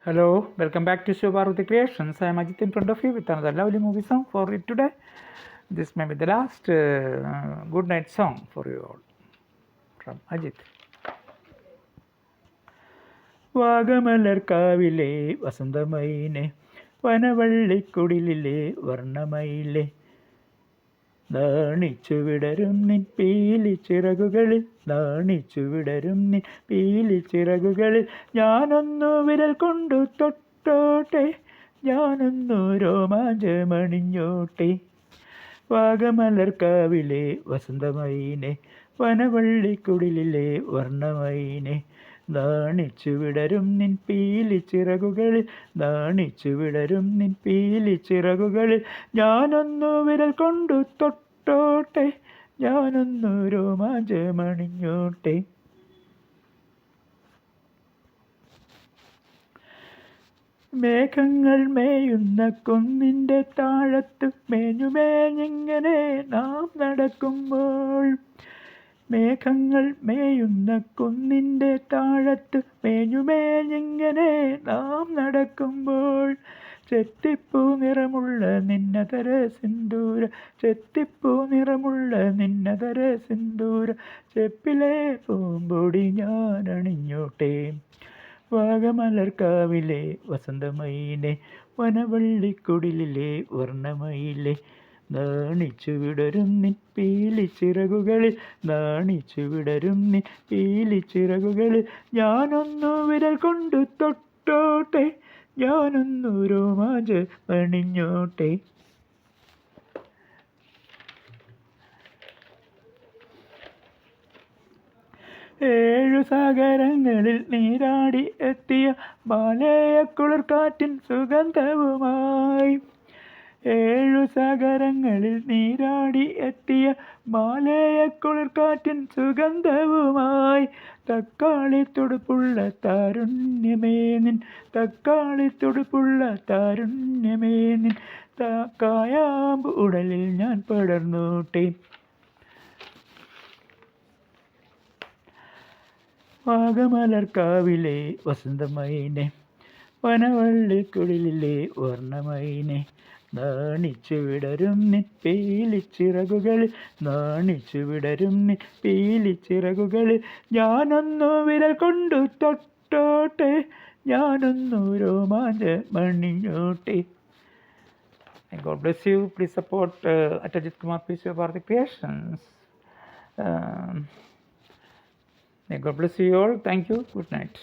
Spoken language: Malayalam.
Hello, welcome back to Shobharati Creations. I am Ajit in front of you with another lovely movie song for it today. This may be the last good night song for you all from Ajit. വാഗമലർക്കാവിലെ വസന്തമൈനെ വനവള്ളിക്കുടിലിലെ വർണ്ണമയിലെ നാണിച്ചു വിടരും നിൻ പീലിച്ചിറകുകളിൽ നാണിച്ചു വിടരും നിൻ പീലിച്ചിറകുകളിൽ ഞാനൊന്നു വിരൽ കൊണ്ടു തൊട്ടോട്ടെ ഞാനൊന്നു രോമാഞ്ചമണിഞ്ഞോട്ടെ വാഗമലർക്കാവിലെ വസന്തമൈനെ വനവള്ളിക്കുടിലിലെ വർണ്ണമൈനെ നാണിച്ചു വിടരും നിൻ പീലിച്ചിറകുകളിൽ നാണിച്ചു വിടരും നിൻ പീലിച്ചിറകുകളിൽ ഞാനൊന്നു വിരൽ കൊണ്ടു തൊട്ടോട്ടെ ഞാനൊന്നു രോമാഞ്ചമണിഞ്ഞോട്ടെ. മേഘങ്ങൾ മേയുന്ന കുന്നിൻ്റെ താഴത്ത് മേഞ്ഞുമേഞ്ഞിങ്ങനെ നാം നടക്കുമ്പോൾ മേഘങ്ങൾ മേയുന്ന കുന്നിൻ്റെ താഴത്ത് മേഞ്ഞുമേഞ്ഞിങ്ങനെ നാം നടക്കുമ്പോൾ ചെത്തിപ്പൂ നിറമുള്ള നിന്നതര സിന്ദൂര ചെത്തിപ്പൂ നിറമുള്ള നിന്നതര സിന്ദൂര ചെപ്പിലെ പൂമ്പൊടി ഞാൻ അണിഞ്ഞോട്ടെ വാഗമലർക്കാവിലെ വസന്തമയിലെ വനവള്ളിക്കുടിലിലെ വർണ്ണമയിലെ നാണിച്ചു വിടരും നിൻ പീലിച്ചിറകുകളിൽ നാണിച്ചു വിടരും നിൻ പീലിച്ചിറകുകളിൽ ഞാനൊന്നു വിരൽ കൊണ്ടു തൊട്ടോട്ടെ ഞാനൊന്നു രോമാഞ്ചമണിഞ്ഞോട്ടെ. ഏഴു സാഗരങ്ങളിൽ നീരാടി എത്തിയ ബാലേയക്കുളിർക്കാറ്റിൻ സുഗന്ധവുമായി ഏഴു സാഗരങ്ങളിൽ നീരാടി എത്തിയ മാലേയക്കുളിർക്കാറ്റിൻ സുഗന്ധവുമായി തക്കാളി തുടുപ്പുള്ള താരുണ്യമേ നിൻ തക്കാളി തുടുപ്പുള്ള താരുണ്യമേ നിൻ കായാമ്പ് ഉടലിൽ ഞാൻ പടർന്നോട്ടെ വാഗമലർക്കാവിലെ വസന്തമയിനെ വനവള്ളിക്കുടിലിലെ വർണ്ണമയിനെ നാണിച്ചു വിടരും നിൻ പീലിച്ചിറകുകളിൽ നാണിച്ചു വിടരും നിൻ പീലിച്ചിറകുകളിൽ ഞാനൊന്നു വിരൽ കൊണ്ടു തൊട്ടോട്ടെ ഞാനൊന്നു രോമാഞ്ചമണിഞ്ഞോട്ടെ. God bless you. Please support at Ajit Kumar P. Shobharati Creations. May God bless you all. Thank you. Good night.